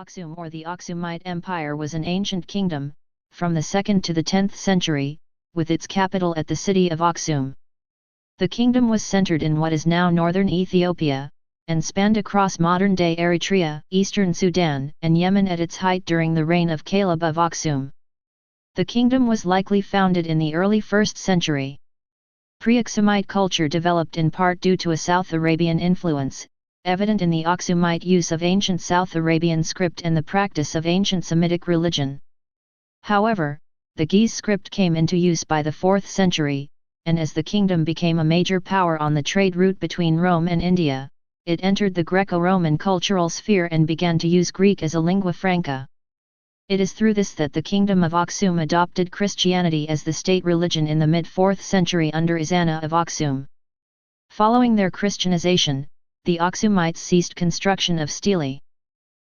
Axum or the Aksumite Empire was an ancient kingdom, from the 2nd to the 10th century, with its capital at the city of Axum. The kingdom was centered in what is now northern Ethiopia, and spanned across modern-day Eritrea, eastern Sudan, and Yemen at its height during the reign of Caleb of Axum. The kingdom was likely founded in the early 1st century. Pre-Aksumite culture developed in part due to a South Arabian influence, evident in the Aksumite use of ancient South Arabian script and the practice of ancient Semitic religion. However, the Ge'ez script came into use by the 4th century, and as the kingdom became a major power on the trade route between Rome and India, it entered the Greco-Roman cultural sphere and began to use Greek as a lingua franca. It is through this that the kingdom of Axum adopted Christianity as the state religion in the mid-4th century under Izana of Axum. Following their Christianization, the Aksumites ceased construction of stelae.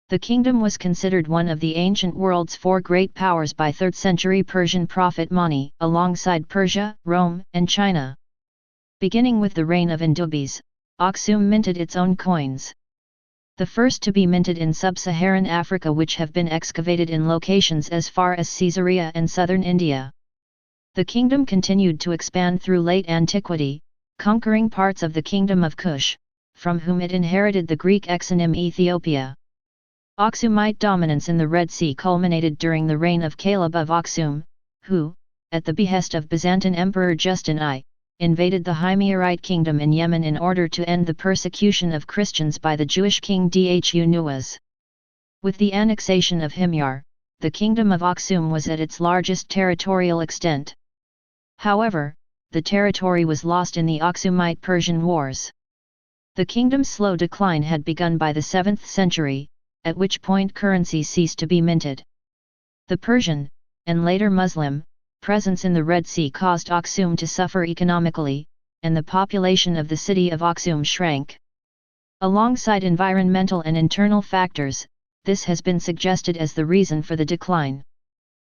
The kingdom was considered one of the ancient world's 4 great powers by 3rd century Persian prophet Mani, alongside Persia, Rome, and China. Beginning with the reign of Indubis, Axum minted its own coins. The first to be minted in sub-Saharan Africa, which have been excavated in locations as far as Caesarea and southern India. The kingdom continued to expand through late antiquity, conquering parts of the kingdom of Kush, from whom it inherited the Greek exonym Ethiopia. Aksumite dominance in the Red Sea culminated during the reign of Caleb of Axum, who, at the behest of Byzantine Emperor Justin I, invaded the Himyarite kingdom in Yemen in order to end the persecution of Christians by the Jewish king Dhu Nuwas. With the annexation of Himyar, the kingdom of Axum was at its largest territorial extent. However, the territory was lost in the Aksumite-Persian Wars. The kingdom's slow decline had begun by the 7th century, at which point currency ceased to be minted. The Persian, and later Muslim, presence in the Red Sea caused Axum to suffer economically, and the population of the city of Axum shrank. Alongside environmental and internal factors, this has been suggested as the reason for the decline.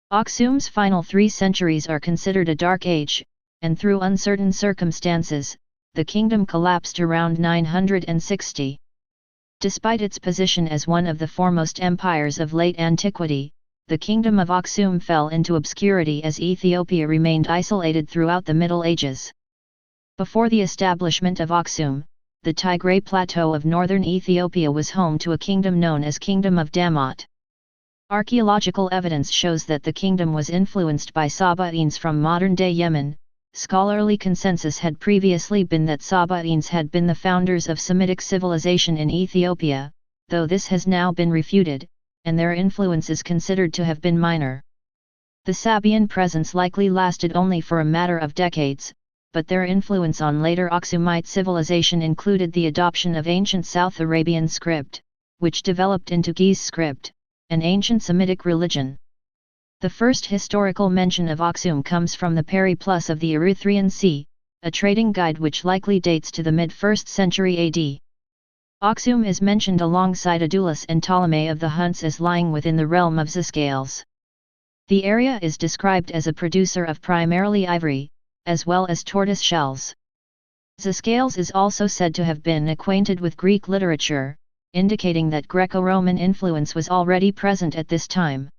Axum's final 3 centuries are considered a dark age, and through uncertain circumstances, the kingdom collapsed around 960. Despite its position as one of the foremost empires of late antiquity, the kingdom of Axum fell into obscurity as Ethiopia remained isolated throughout the Middle Ages. Before the establishment of Axum, the Tigray Plateau of northern Ethiopia was home to a kingdom known as Kingdom of Damot. Archaeological evidence shows that the kingdom was influenced by Sabaeans from modern-day Yemen. Scholarly consensus had previously been that Sabaeans had been the founders of Semitic civilization in Ethiopia, though this has now been refuted, and their influence is considered to have been minor. The Sabaean presence likely lasted only for a matter of decades, but their influence on later Aksumite civilization included the adoption of ancient South Arabian script, which developed into Ge'ez script, an ancient Semitic religion. The first historical mention of Axum comes from the Periplus of the Erythraean Sea, a trading guide which likely dates to the mid-1st century AD. Axum is mentioned alongside Adulis and Ptolemy of the Huns as lying within the realm of Zascales. The area is described as a producer of primarily ivory, as well as tortoise shells. Zascales is also said to have been acquainted with Greek literature, indicating that Greco-Roman influence was already present at this time.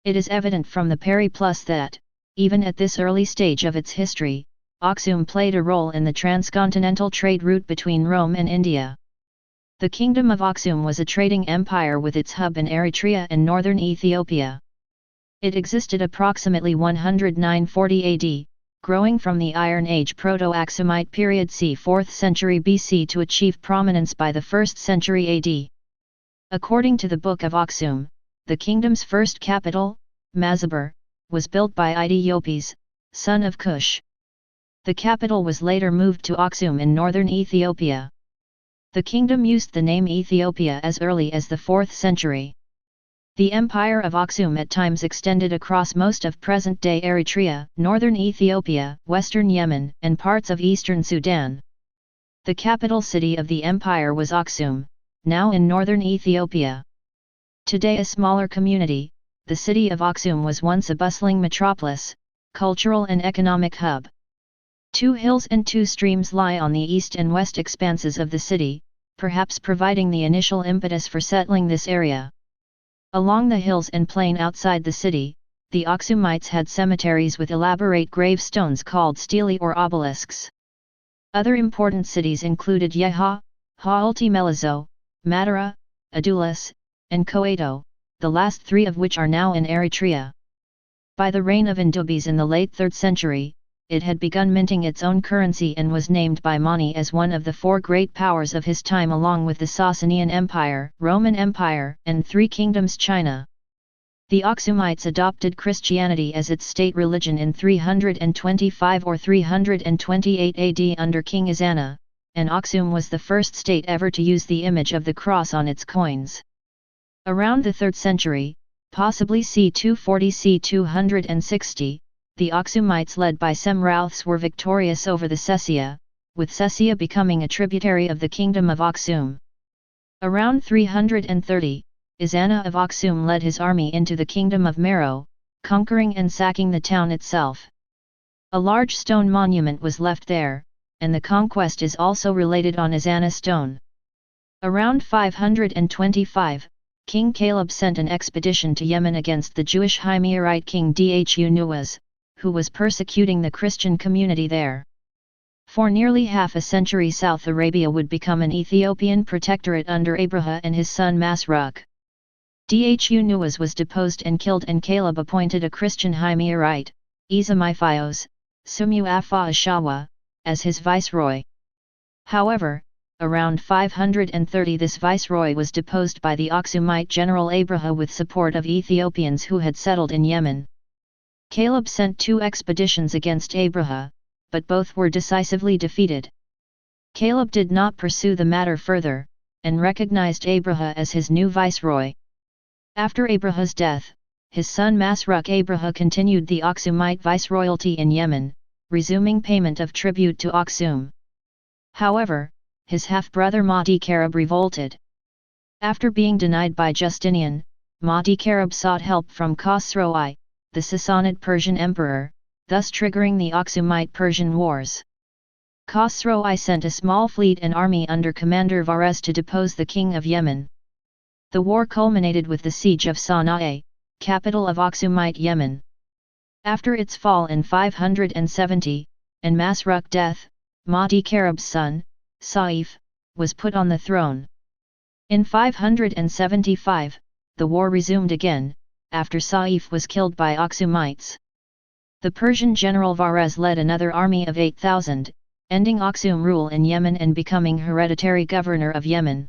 It is evident from the Periplus that, even at this early stage of its history, Axum played a role in the transcontinental trade route between Rome and India. The kingdom of Axum was a trading empire with its hub in Eritrea and northern Ethiopia. It existed approximately 109–40 AD, growing from the Iron Age Proto-Aksumite period c. 4th century BC to achieve prominence by the 1st century AD. According to the Book of Axum, the kingdom's first capital, Mazabur, was built by Idiopes, son of Cush. The capital was later moved to Axum in northern Ethiopia. The kingdom used the name Ethiopia as early as the 4th century. The empire of Axum at times extended across most of present-day Eritrea, northern Ethiopia, western Yemen, and parts of eastern Sudan. The capital city of the empire was Axum, now in northern Ethiopia. Today a smaller community, the city of Axum was once a bustling metropolis, cultural and economic hub. 2 hills and 2 streams lie on the east and west expanses of the city, perhaps providing the initial impetus for settling this area. Along the hills and plain outside the city, the Axumites had cemeteries with elaborate gravestones called stelae or obelisks. Other important cities included Yeha, Haalti-Melazo, Matara, Adulis, and Koato, the last three of which are now in Eritrea. By the reign of Ndubis in the late 3rd century, it had begun minting its own currency and was named by Mani as one of the 4 great powers of his time along with the Sasanian Empire, Roman Empire, and 3 kingdoms China. The Axumites adopted Christianity as its state religion in 325 or 328 AD under King Ezana, and Axum was the first state ever to use the image of the cross on its coins. Around the 3rd century, possibly c. 240–c. 260, the Axumites led by Semrouths were victorious over the Sesia, with Sesia becoming a tributary of the kingdom of Axum. Around 330, Ezana of Axum led his army into the kingdom of Meroe, conquering and sacking the town itself. A large stone monument was left there, and the conquest is also related on Ezana stone. Around 525, King Caleb sent an expedition to Yemen against the Jewish Himyarite king Dhu Nuwas, who was persecuting the Christian community there. For nearly half a century South Arabia would become an Ethiopian protectorate under Abraha and his son Masruk. Dhu Nuwas was deposed and killed, and Caleb appointed a Christian Himyarite, Ezamiphios, Sumu Afa Ashawa, as his viceroy. However, around 530 this viceroy was deposed by the Axumite general Abraha with support of Ethiopians who had settled in Yemen. Caleb sent 2 expeditions against Abraha, but both were decisively defeated. Caleb did not pursue the matter further, and recognized Abraha as his new viceroy. After Abraha's death, his son Masruk Abraha continued the Axumite viceroyalty in Yemen, resuming payment of tribute to Axum. However, his half-brother Mahdi Karab revolted. After being denied by Justinian, Mahdi Karab sought help from Khosroi, the Sassanid Persian emperor, thus triggering the Axumite-Persian Wars. Khosroi sent a small fleet and army under commander Varez to depose the king of Yemen. The war culminated with the siege of Sana'a, capital of Axumite Yemen. After its fall in 570, and Masruk's death, Mahdi Karab's son, Saif, was put on the throne. In 575, the war resumed again, after Saif was killed by Axumites. The Persian general Varez led another army of 8,000, ending Axum rule in Yemen and becoming hereditary governor of Yemen.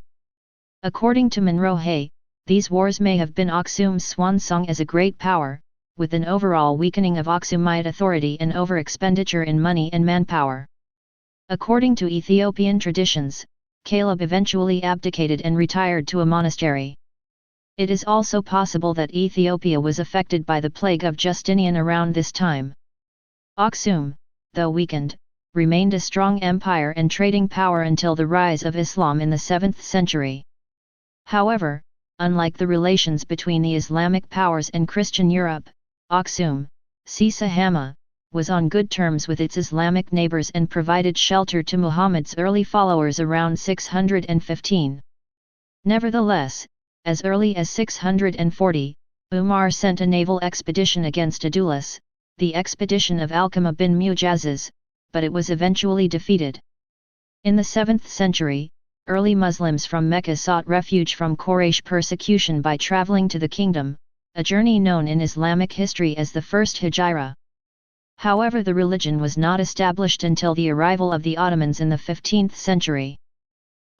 According to Monroe, these wars may have been Axum's swan song as a great power, with an overall weakening of Axumite authority and over-expenditure in money and manpower. According to Ethiopian traditions, Caleb eventually abdicated and retired to a monastery. It is also possible that Ethiopia was affected by the plague of Justinian around this time. Axum, though weakened, remained a strong empire and trading power until the rise of Islam in the 7th century. However, unlike the relations between the Islamic powers and Christian Europe, Axum, Sisahama, was on good terms with its Islamic neighbors and provided shelter to Muhammad's early followers around 615. Nevertheless, as early as 640, Umar sent a naval expedition against Adulis, the expedition of Alqama bin Mujazzaz, but it was eventually defeated. In the 7th century, early Muslims from Mecca sought refuge from Quraysh persecution by traveling to the kingdom, a journey known in Islamic history as the First Hijra. However, the religion was not established until the arrival of the Ottomans in the 15th century.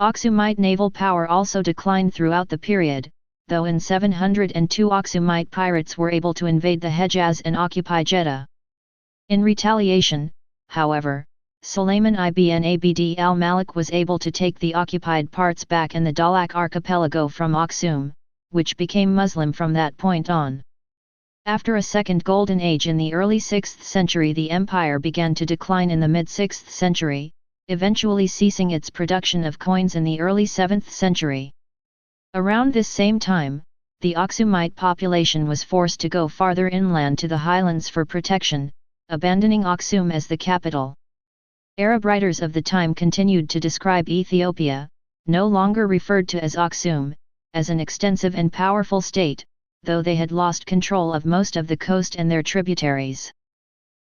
Axumite naval power also declined throughout the period, though in 702 Axumite pirates were able to invade the Hejaz and occupy Jeddah. In retaliation, however, Sulayman ibn Abd al-Malik was able to take the occupied parts back and the Dalak archipelago from Axum, which became Muslim from that point on. After a second golden age in the early 6th century, the empire began to decline in the mid-6th century, eventually ceasing its production of coins in the early 7th century. Around this same time, the Axumite population was forced to go farther inland to the highlands for protection, abandoning Axum as the capital. Arab writers of the time continued to describe Ethiopia, no longer referred to as Axum, as an extensive and powerful state, though they had lost control of most of the coast and their tributaries.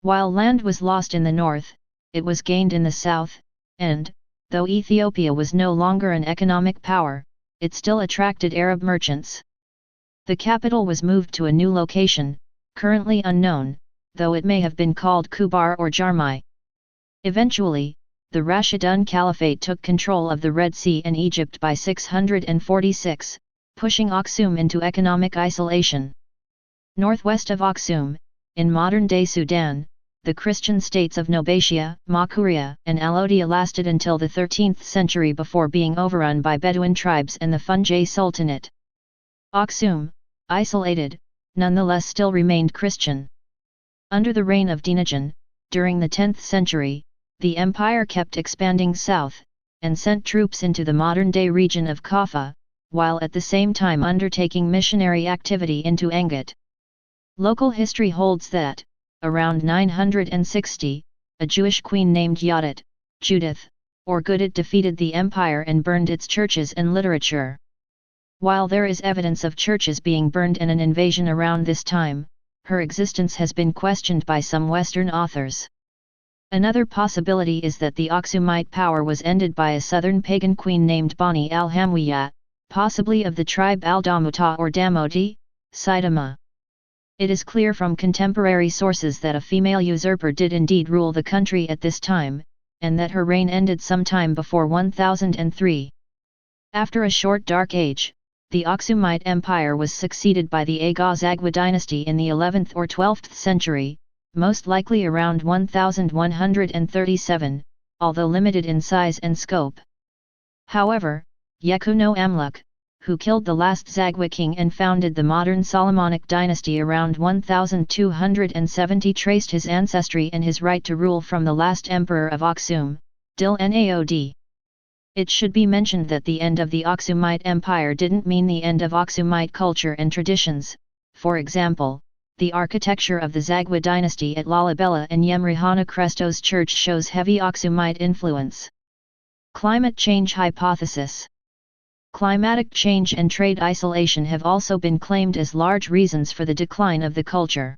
While land was lost in the north, it was gained in the south, and, though Ethiopia was no longer an economic power, it still attracted Arab merchants. The capital was moved to a new location, currently unknown, though it may have been called Kubar or Jarmai. Eventually, the Rashidun Caliphate took control of the Red Sea and Egypt by 646, pushing Axum into economic isolation. Northwest of Axum, in modern-day Sudan, the Christian states of Nobatia, Makuria, and Alodia lasted until the 13th century before being overrun by Bedouin tribes and the Funjay Sultanate. Axum, isolated, nonetheless still remained Christian. Under the reign of Dinajan, during the 10th century, the empire kept expanding south, and sent troops into the modern-day region of Kaffa, while at the same time undertaking missionary activity into Angat. Local history holds that, around 960, a Jewish queen named Yadit, Judith, or Gudit defeated the empire and burned its churches and literature. While there is evidence of churches being burned and an invasion around this time, her existence has been questioned by some Western authors. Another possibility is that the Aksumite power was ended by a southern pagan queen named Bani al-Hamwiya, possibly of the tribe al-Damuta or Damoti, Sidama. It is clear from contemporary sources that a female usurper did indeed rule the country at this time, and that her reign ended sometime before 1003. After a short dark age, the Aksumite Empire was succeeded by the Agha-Zagwe dynasty in the 11th or 12th century, most likely around 1137, although limited in size and scope. However, Yeku no Amluk, who killed the last Zagwe king and founded the modern Solomonic dynasty around 1270, traced his ancestry and his right to rule from the last emperor of Axum, Dil Naod. It should be mentioned that the end of the Aksumite Empire didn't mean the end of Aksumite culture and traditions. For example, the architecture of the Zagwe dynasty at Lalibela and Yemrihana Crestos Church shows heavy Aksumite influence. Climate change hypothesis. Climatic change and trade isolation have also been claimed as large reasons for the decline of the culture.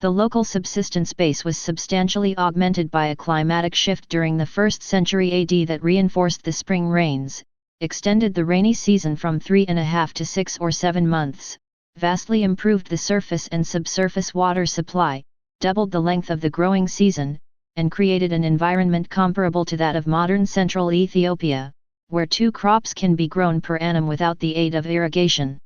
The local subsistence base was substantially augmented by a climatic shift during the 1st century AD that reinforced the spring rains, extended the rainy season from 3.5 to 6 or 7 months, vastly improved the surface and subsurface water supply, doubled the length of the growing season, and created an environment comparable to that of modern central Ethiopia, where 2 crops can be grown per annum without the aid of irrigation.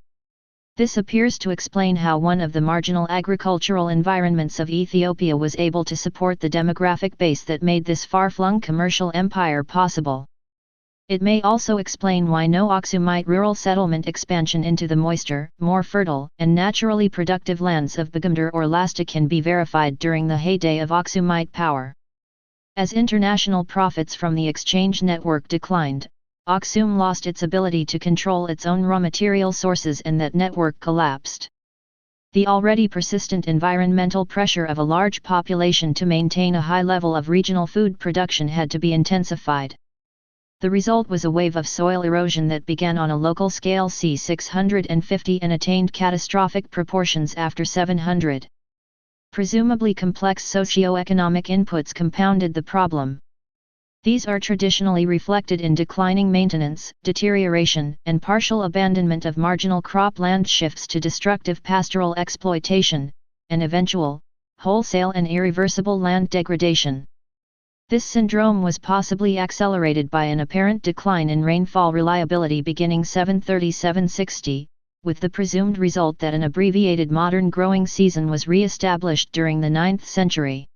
This appears to explain how one of the marginal agricultural environments of Ethiopia was able to support the demographic base that made this far-flung commercial empire possible. It may also explain why no Aksumite rural settlement expansion into the moister, more fertile, and naturally productive lands of Bagumdar or Lasta can be verified during the heyday of Aksumite power. As international profits from the exchange network declined, Axum lost its ability to control its own raw material sources and that network collapsed. The already persistent environmental pressure of a large population to maintain a high level of regional food production had to be intensified. The result was a wave of soil erosion that began on a local scale c. 650 and attained catastrophic proportions after 700. Presumably complex socio-economic inputs compounded the problem. These are traditionally reflected in declining maintenance, deterioration, and partial abandonment of marginal cropland shifts to destructive pastoral exploitation, and eventual, wholesale and irreversible land degradation. This syndrome was possibly accelerated by an apparent decline in rainfall reliability beginning 730–760, with the presumed result that an abbreviated modern growing season was re-established during the 9th century.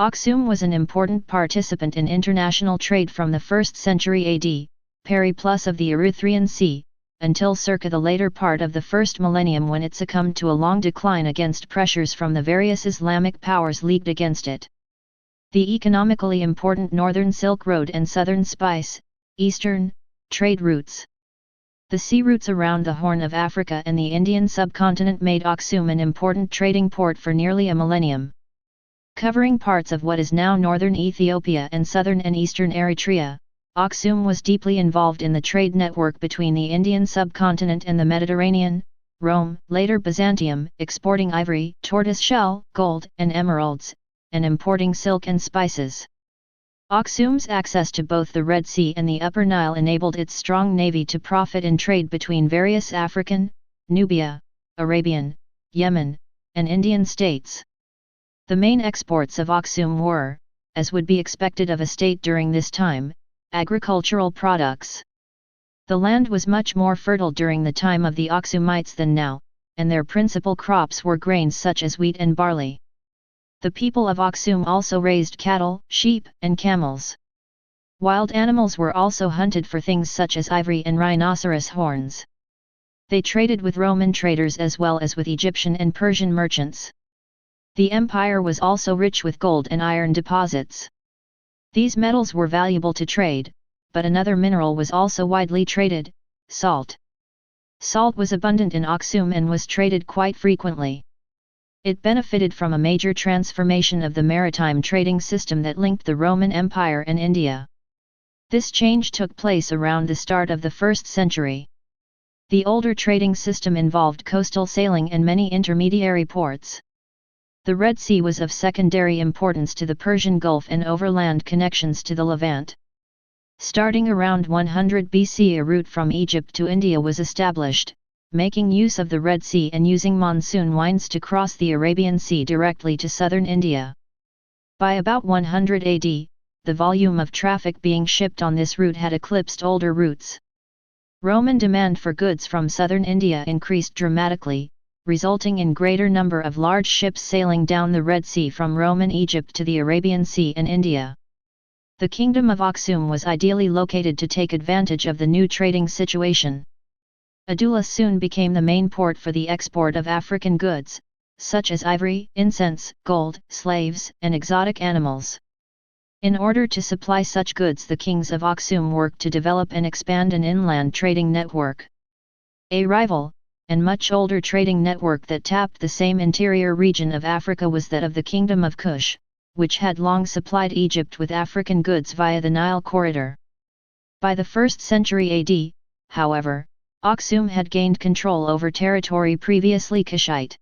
Axum was an important participant in international trade from the 1st century AD, periplus of the Erythraean Sea, until circa the later part of the first millennium when it succumbed to a long decline against pressures from the various Islamic powers leagued against it. The economically important Northern Silk Road and Southern Spice, Eastern, trade routes. The sea routes around the Horn of Africa and the Indian subcontinent made Axum an important trading port for nearly a millennium. Covering parts of what is now northern Ethiopia and southern and eastern Eritrea, Axum was deeply involved in the trade network between the Indian subcontinent and the Mediterranean, Rome, later Byzantium, exporting ivory, tortoiseshell, gold, and emeralds, and importing silk and spices. Axum's access to both the Red Sea and the Upper Nile enabled its strong navy to profit in trade between various African, Nubia, Arabian, Yemen, and Indian states. The main exports of Axum were, as would be expected of a state during this time, agricultural products. The land was much more fertile during the time of the Axumites than now, and their principal crops were grains such as wheat and barley. The people of Axum also raised cattle, sheep, and camels. Wild animals were also hunted for things such as ivory and rhinoceros horns. They traded with Roman traders as well as with Egyptian and Persian merchants. The empire was also rich with gold and iron deposits. These metals were valuable to trade, but another mineral was also widely traded: salt. Salt was abundant in Axum and was traded quite frequently. It benefited from a major transformation of the maritime trading system that linked the Roman Empire and India. This change took place around the start of the 1st century. The older trading system involved coastal sailing and many intermediary ports. The Red Sea was of secondary importance to the Persian Gulf and overland connections to the Levant. Starting around 100 BC, a route from Egypt to India was established, making use of the Red Sea and using monsoon winds to cross the Arabian Sea directly to southern India. By about 100 AD, the volume of traffic being shipped on this route had eclipsed older routes. Roman demand for goods from southern India increased dramatically, resulting in greater number of large ships sailing down the Red Sea from Roman Egypt to the Arabian Sea and India. The kingdom of Axum was ideally located to take advantage of the new trading situation. Adulis soon became the main port for the export of African goods, such as ivory, incense, gold, slaves, and exotic animals. In order to supply such goods, the kings of Axum worked to develop and expand an inland trading network. A rival, and much older trading network that tapped the same interior region of Africa was that of the Kingdom of Kush, which had long supplied Egypt with African goods via the Nile corridor. By the 1st century AD, however, Axum had gained control over territory previously Kushite.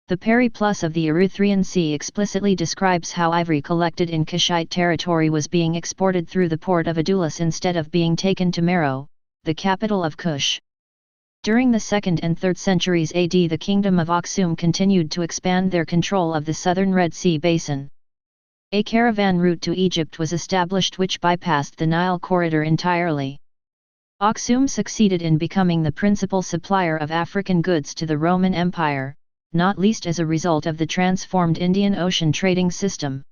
The Periplus of the Erythraean Sea explicitly describes how ivory collected in Kushite territory was being exported through the port of Adulis instead of being taken to Meroe, the capital of Kush. During the 2nd and 3rd centuries AD, the kingdom of Axum continued to expand their control of the southern Red Sea basin. A caravan route to Egypt was established which bypassed the Nile corridor entirely. Axum succeeded in becoming the principal supplier of African goods to the Roman Empire, not least as a result of the transformed Indian Ocean trading system.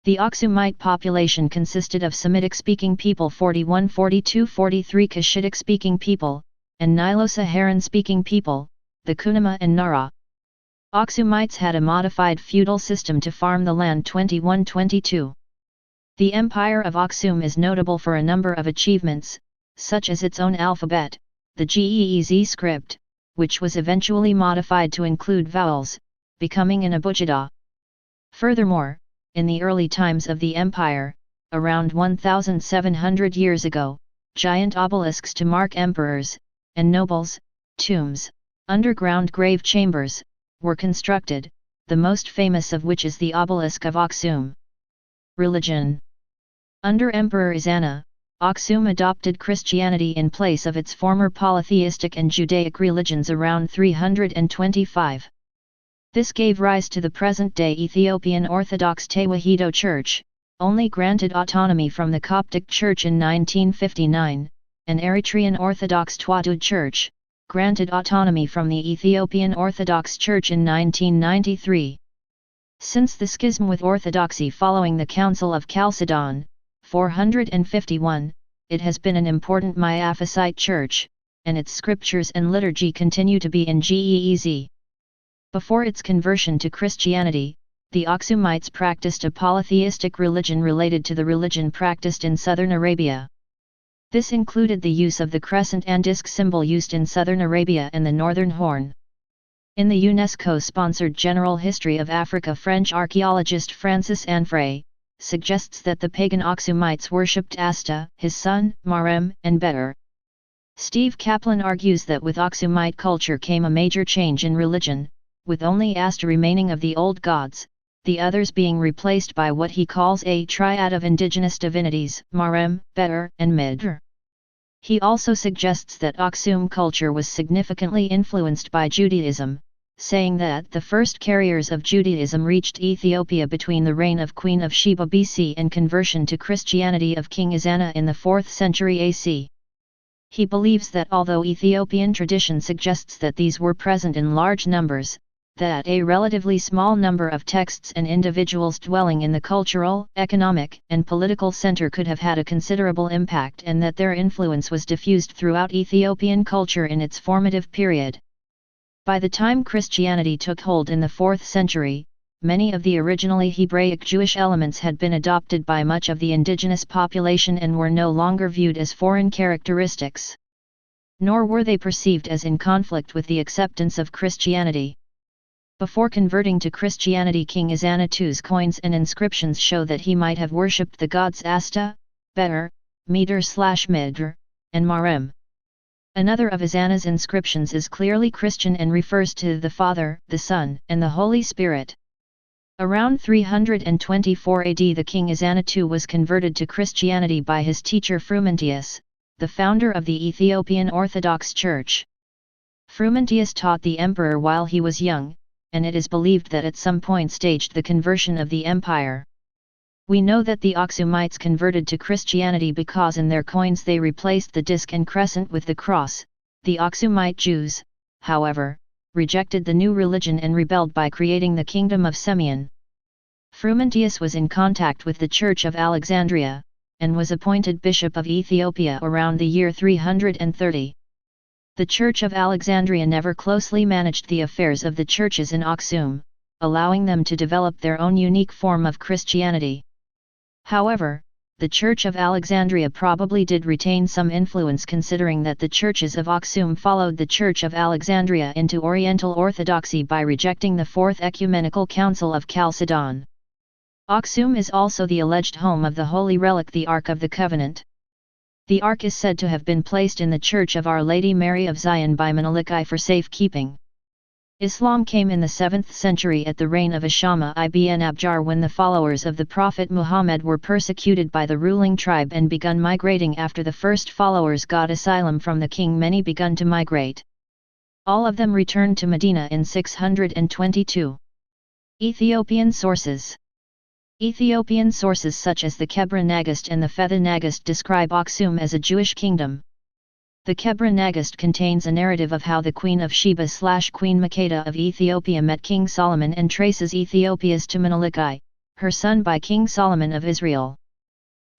The Axumite population consisted of Semitic-speaking people 41, 42, 43 Cushitic-speaking people, and Nilo-Saharan-speaking people, the Kunama and Nara. Axumites had a modified feudal system to farm the land 21-22. The Empire of Axum is notable for a number of achievements, such as its own alphabet, the Ge'ez script, which was eventually modified to include vowels, becoming an abugida. Furthermore, in the early times of the empire, around 1,700 years ago, giant obelisks to mark emperors and nobles, tombs, underground grave chambers, were constructed, the most famous of which is the obelisk of Axum. Religion. Under Emperor Izana, Axum adopted Christianity in place of its former polytheistic and Judaic religions around 325. This gave rise to the present-day Ethiopian Orthodox Tewahedo Church, only granted autonomy from the Coptic Church in 1959, and Eritrean Orthodox Tewahedo Church, granted autonomy from the Ethiopian Orthodox Church in 1993. Since the schism with Orthodoxy following the Council of Chalcedon, 451, it has been an important Miaphysite church, and its scriptures and liturgy continue to be in Ge'ez. Before its conversion to Christianity, the Axumites practiced a polytheistic religion related to the religion practiced in southern Arabia. This included the use of the crescent and disc symbol used in southern Arabia and the Northern Horn. In the UNESCO-sponsored General History of Africa, French archaeologist Francis Anfray, suggests that the pagan Axumites worshipped Asta, his son, Marem, and Better. Steve Kaplan argues that with Axumite culture came a major change in religion, with only Asta remaining of the old gods, the others being replaced by what he calls a triad of indigenous divinities, Marem, Better, and Midr. He also suggests that Axum culture was significantly influenced by Judaism, saying that the first carriers of Judaism reached Ethiopia between the reign of Queen of Sheba BC and conversion to Christianity of King Ezana in the 4th century AC. He believes that although Ethiopian tradition suggests that these were present in large numbers, that a relatively small number of texts and individuals dwelling in the cultural, economic, and political center could have had a considerable impact and that their influence was diffused throughout Ethiopian culture in its formative period. By the time Christianity took hold in the 4th century, many of the originally Hebraic Jewish elements had been adopted by much of the indigenous population and were no longer viewed as foreign characteristics. Nor were they perceived as in conflict with the acceptance of Christianity. Before converting to Christianity, King Ezana II's coins and inscriptions show that he might have worshipped the gods Asta, Better, Midr, and Marem. Another of Ezana's inscriptions is clearly Christian and refers to the Father, the Son, and the Holy Spirit. Around 324 AD, the King Ezana II was converted to Christianity by his teacher Frumentius, the founder of the Ethiopian Orthodox Church. Frumentius taught the emperor while he was young, and it is believed that at some point staged the conversion of the empire. We know that the Axumites converted to Christianity because in their coins they replaced the disc and crescent with the cross. The Axumite Jews, however, rejected the new religion and rebelled by creating the Kingdom of Semyon. Frumentius was in contact with the Church of Alexandria, and was appointed Bishop of Ethiopia around the year 330. The Church of Alexandria never closely managed the affairs of the churches in Axum, allowing them to develop their own unique form of Christianity. However, the Church of Alexandria probably did retain some influence, considering that the churches of Axum followed the Church of Alexandria into Oriental Orthodoxy by rejecting the Fourth Ecumenical Council of Chalcedon. Axum is also the alleged home of the holy relic, the Ark of the Covenant. The Ark is said to have been placed in the Church of Our Lady Mary of Zion by Menelik I for safekeeping. Islam came in the 7th century at the reign of Ashama ibn Abjar, when the followers of the Prophet Muhammad were persecuted by the ruling tribe and begun migrating. After the first followers got asylum from the king, many begun to migrate. All of them returned to Medina in 622. Ethiopian sources. Ethiopian sources such as the Kebra Nagast and the Fetha Nagast describe Axum as a Jewish kingdom. The Kebra Nagast contains a narrative of how the Queen of Sheba/Queen Makeda of Ethiopia met King Solomon and traces Ethiopia's to Menelik I, her son by King Solomon of Israel.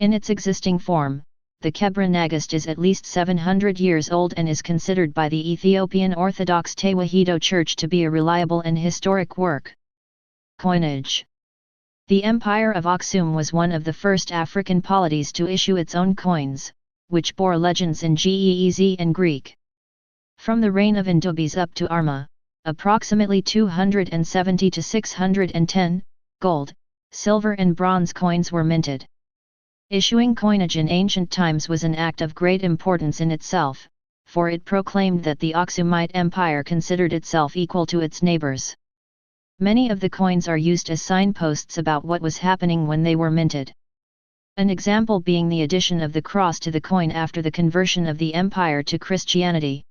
In its existing form, the Kebra Nagast is at least 700 years old and is considered by the Ethiopian Orthodox Tewahedo Church to be a reliable and historic work. Coinage. The Empire of Axum was one of the first African polities to issue its own coins, which bore legends in Ge'ez and Greek. From the reign of Indubis up to Arma, approximately 270 to 610, gold, silver and bronze coins were minted. Issuing coinage in ancient times was an act of great importance in itself, for it proclaimed that the Axumite Empire considered itself equal to its neighbors. Many of the coins are used as signposts about what was happening when they were minted. An example being the addition of the cross to the coin after the conversion of the empire to Christianity.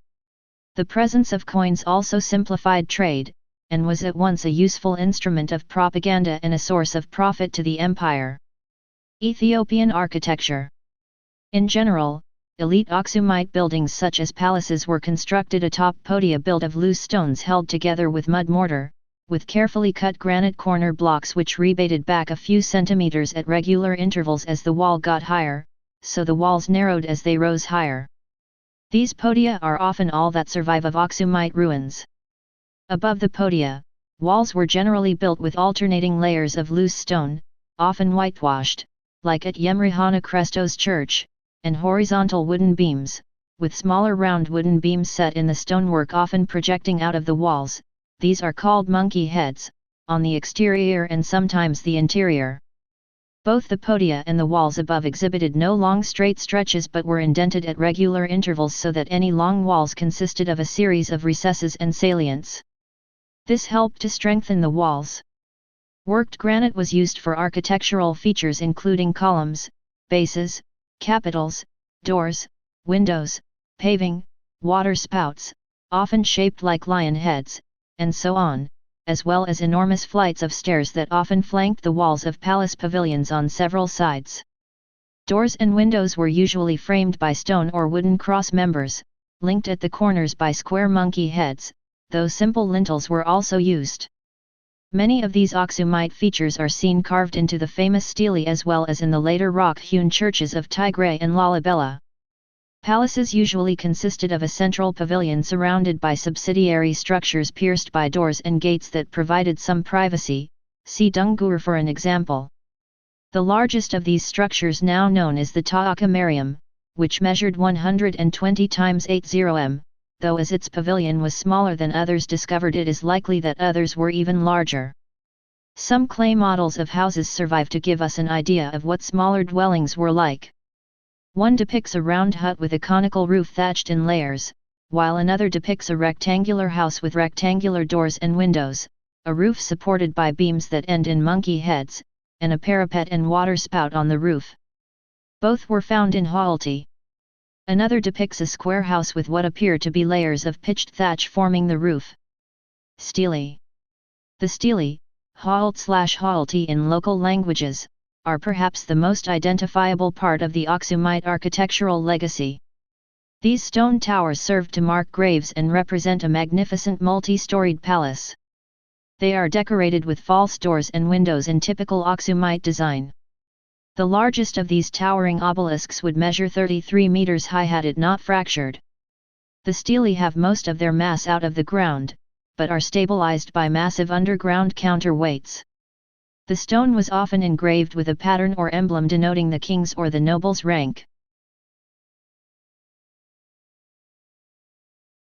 The presence of coins also simplified trade, and was at once a useful instrument of propaganda and a source of profit to the empire. Ethiopian architecture. In general, elite Axumite buildings such as palaces were constructed atop podia built of loose stones held together with mud mortar, with carefully cut granite corner blocks which rebated back a few centimeters at regular intervals as the wall got higher, so the walls narrowed as they rose higher. These podia are often all that survive of Axumite ruins. Above the podia, walls were generally built with alternating layers of loose stone, often whitewashed, like at Yemrihana Christos Church, and horizontal wooden beams, with smaller round wooden beams set in the stonework often projecting out of the walls. These are called monkey heads, on the exterior and sometimes the interior. Both the podia and the walls above exhibited no long straight stretches but were indented at regular intervals so that any long walls consisted of a series of recesses and salients. This helped to strengthen the walls. Worked granite was used for architectural features including columns, bases, capitals, doors, windows, paving, water spouts, often shaped like lion heads, and so on, as well as enormous flights of stairs that often flanked the walls of palace pavilions on several sides. Doors and windows were usually framed by stone or wooden cross members, linked at the corners by square monkey heads, though simple lintels were also used. Many of these Aksumite features are seen carved into the famous stele as well as in the later rock-hewn churches of Tigray and Lalibela. Palaces usually consisted of a central pavilion surrounded by subsidiary structures pierced by doors and gates that provided some privacy, see Dungur for an example. The largest of these structures now known is the Ta'aka Mariam, which measured 120 × 80 m, though as its pavilion was smaller than others discovered it is likely that others were even larger. Some clay models of houses survive to give us an idea of what smaller dwellings were like. One depicts a round hut with a conical roof thatched in layers, while another depicts a rectangular house with rectangular doors and windows, a roof supported by beams that end in monkey heads, and a parapet and water spout on the roof. Both were found in Haalti. Another depicts a square house with what appear to be layers of pitched thatch forming the roof. Stele. The stele, Haalt/Haalti in local languages, are perhaps the most identifiable part of the Aksumite architectural legacy. These stone towers served to mark graves and represent a magnificent multi-storied palace. They are decorated with false doors and windows in typical Aksumite design. The largest of these towering obelisks would measure 33 meters high had it not fractured. The stele have most of their mass out of the ground, but are stabilized by massive underground counterweights. The stone was often engraved with a pattern or emblem denoting the king's or the noble's rank.